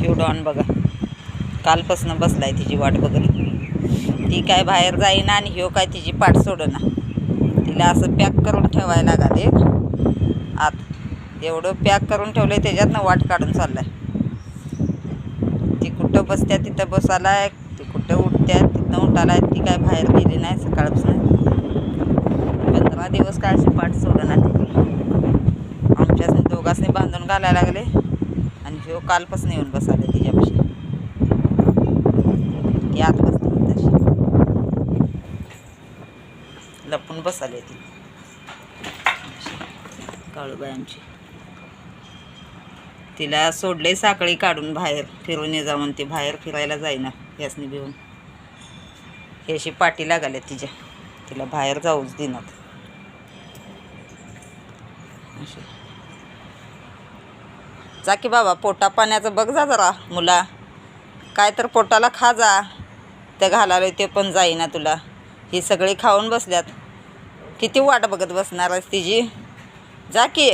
ह्यो डॉन बघा कालपासून बसलाय तिची वाट बघत. ती काय बाहेर जाईना आणि ह्यो काय तिची पाठ सोडना. तिला असं पॅक करून ठेवायला लागले आत. एवढं पॅक करून ठेवलंय त्याच्यातनं वाट काढून चाललाय. ती कुठं बसत्या तिथं बसायलाय, ती कुठं उठत्या तिथं उठालाय. ती काय बाहेर गेली नाही सकाळपासून. 15 दिवस काय अशी पाठ सोडना तिची. आमच्या दोघांनी बांधून घालायला लागले आणि ह्यो कालपासून येऊन बसाले तिच्यापाशी. ती आत बसली तशी लपून बसाले ती काळूबाई आमची. तिला सोडले साखळी काढून बाहेर फिरून ये जा म्हणते. बाहेर फिरायला जाईना यासनी घेऊन. हे अशी पाठी लागले तिच्या. तिला बाहेर जाऊच देणार. जा की बाबा पोटा पाण्याचं बघ जा जरा मुला. काय तर पोटाला खा जा. ते घालायला ते पण जाईना तुला. ही सगळी खाऊन बसल्यात. किती वाट बघत बसणार आहेस तिची. जा की.